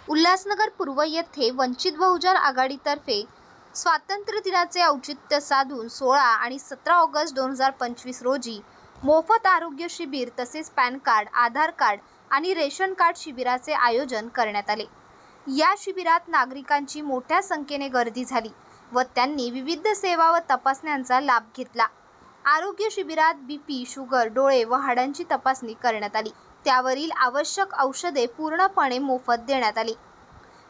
उल्हासनगर पूर्व येथे वंचित बहुजन आघाडीतर्फे स्वातंत्र्य दिनाचे औचित्य साधून 16 आणि 17 ऑगस्ट 2025 रोजी मोफत आरोग्य शिबिर तसेच पॅन कार्ड, आधार कार्ड आणि रेशन कार्ड शिबिराचे आयोजन करण्यात आले। या शिबिरात नागरिकांची मोठ्या संख्येने गर्दी झाली व त्यांनी विविध सेवा व तपासण्यांचा लाभ घेतला। आरोग्य शिबिरात बीपी, शुगर, डोळे व हाडांची तपासणी करण्यात आली। त्यावरील आवश्यक औषधे पूर्णपणे मोफत देण्यात आली।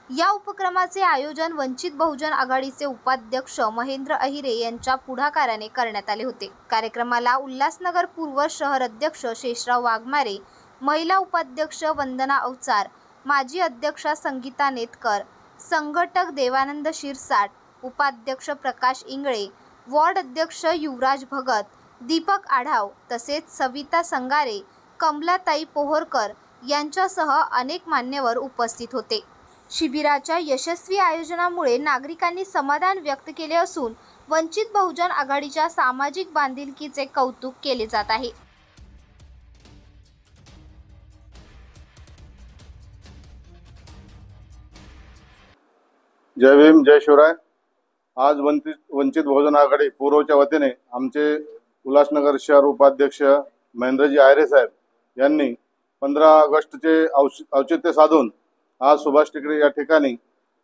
या उपक्रमाचे आयोजन वंचित बहुजन आघाडीचे उपाध्यक्ष महेंद्र अहिरे यांच्या पुढाकाराने करण्यात आले होते। कार्यक्रमाला उल्हासनगर पूर्व शहर अध्यक्ष शेषराव वाघमारे, महिला उपाध्यक्ष वंदना अवचार, माजी अध्यक्षा संगीता नेतकर, संघटक देवानंद शिरसाट, उपाध्यक्ष प्रकाश इंगळे, वॉर्ड अध्यक्ष युवराज भगत, दीपक आढाव तसेच सविता संगारे, कमलाताई पोहरकर यांच्यासह अनेक मान्यवर उपस्थित होते। शिबिराच्या यशस्वी आयोजनामुळे नागरिकांनी समाधान व्यक्त केले असून वंचित बहुजन आघाडीच्या सामाजिक बांधिलकीचे कौतुक केले जात आहे। जय भीम, जय शिवराय। आज वंचित बहुजन आघाडी पूर्वच्या वतीने आमचे उल्हासनगर शहर उपाध्यक्ष महेंद्रजी अहिरे साहेब यांनी 15 ऑगस्टचे औचित्य साधून आज सुभाष टेकडी या ठिकाणी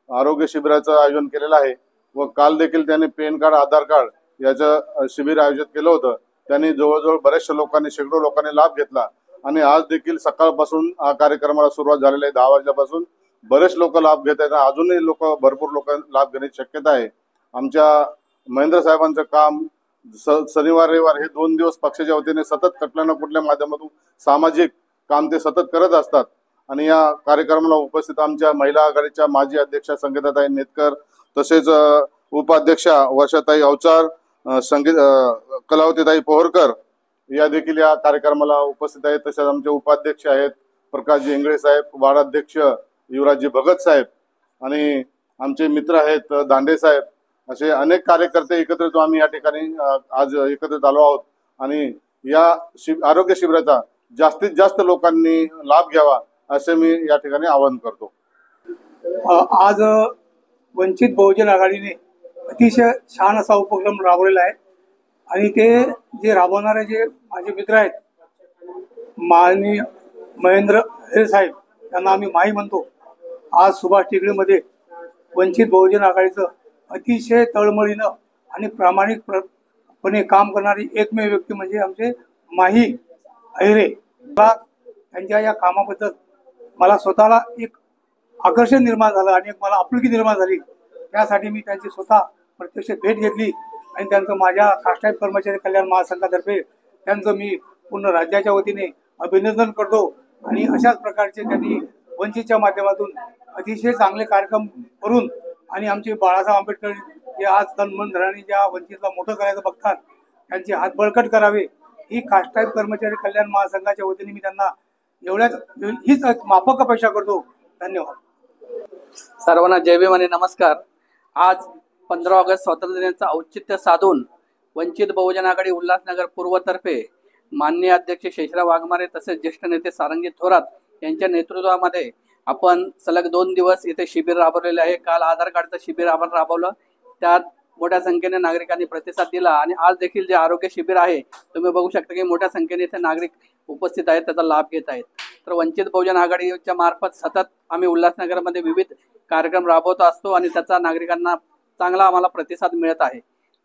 आरोग्य शिबिराचं आयोजन केलेलं आहे व काल देखील त्यांनी पॅन कार्ड, आधार कार्ड याचं शिबिर आयोजित केलं होतं। त्यांनी जवळजवळ बऱ्याचशा लोकांनी, शेकडो लोकांनी लाभ घेतला आणि आज देखील सकाळपासून कार्यक्रमाला सुरुवात झालेली आहे। 10 वाजल्यापासून बरेच लोक लाभ घेत आहेत। अजूनही भरपूर लोक लाभ घेण्याची शक्यता आहे। आमच्या महेंद्र साहेबांचं काम शनिवार रविवार हे 2 दिवस पक्षाच्या वतीने सतत कुठल्या ना कुठल्या माध्यमातून सामाजिक काम ते सतत करत असतात आणि या कार्यक्रमाला उपस्थित आमच्या महिला आघाडीच्या माजी अध्यक्षा संगीताताई नेतकर तसेच उपाध्यक्षा वर्षाताई अवचार, कलावतीताई पोहरकर या देखील या कार्यक्रमाला उपस्थित आहेत। तसेच आमचे उपाध्यक्ष आहेत प्रकाशजी इंगळे साहेब, वार्ड अध्यक्ष युवराजजी भगत साहेब आणि आमचे मित्र आहेत दांडे साहेब। असे अनेक कार्यकर्ते एकत्रित आम्ही या ठिकाणी आज एकत्रित आलो आहोत आणि या आरोग्य शिबिराचा जास्तीत जास्त लोकांनी लाभ घ्यावा असे मी या ठिकाणी आवाहन करतो। आज वंचित बहुजन आघाडीने अतिशय छान असा उपक्रम राबवलेला आहे आणि ते जे राबवणारे जे माझे मित्र आहेत माननीय महेंद्र अहिरे साहेब त्यांना आम्ही माई म्हणतो। आज सुभाष टेकडीमध्ये वंचित बहुजन आघाडीचं अतिशय तळमळीनं आणि प्रामाणिकपणे काम करणारी एकमेव व्यक्ती म्हणजे आमचे माही अहिरे। त्यांच्या या कामाबद्दल मला स्वतःला एक आकर्षण निर्माण झालं आणि मला आपुलकी निर्माण झाली। त्यासाठी मी त्यांची स्वतः प्रत्यक्ष भेट घेतली आणि त्यांचं माझ्या काष्टाईप कर्मचारी कल्याण महासंघातर्फे त्यांचं मी पूर्ण राज्याच्या वतीने अभिनंदन करतो आणि अशाच प्रकारचे त्यांनी वंचितच्या माध्यमातून अतिशय चांगले कार्यक्रम करून आणि आमचे बाळासाहेब आंबेडकर जे आज तन मन धनाने ज्या वंचितला मोठं करायचं बघतात त्यांचे हात बळकट करावे ही काष्टाईप कर्मचारी कल्याण महासंघाच्या वतीने मी त्यांना हीच माफक अपेक्षा करतो। धन्यवाद। सर्वांना जय भीम आणि नमस्कार। आज 15 ऑगस्ट स्वातंत्र्य दिनाचं औचित्य साधून वंचित बहुजन आघाडी उल्हासनगर पूर्वतर्फे माननीय अध्यक्ष शेषराव वाघमारे तसेच ज्येष्ठ नेते सारंगी थोरात यांच्या नेतृत्वामध्ये आपण सलग 2 दिवस इथे शिबिर राबवलेले आहे। काल आधार कार्डचं शिबिर आपण राबवलं, त्यात मोठ्या संख्येने नागरिकांनी प्रतिसाद दिला आणि आज देखील जे आरोग्य शिबिर आहे तुम्ही बघू शकता की मोठ्या संख्येने इथे नागरिक उपस्थित आहेत, त्याचा लाभ घेत आहेत। तर वंचित बहुजन आघाडीच्या मार्फत सतत आम्ही उल्हासनगरमध्ये विविध कार्यक्रम राबवत असतो आणि त्याचा नागरिकांना चांगला आम्हाला प्रतिसाद मिळत आहे।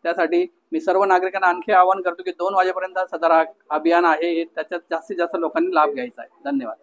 त्यासाठी मी सर्व नागरिकांना आणखी आवाहन करतो की 2 वाजेपर्यंत सदर अभियान आहे, त्याच्यात जास्तीत जास्त लोकांनी लाभ घ्यायचा आहे। धन्यवाद।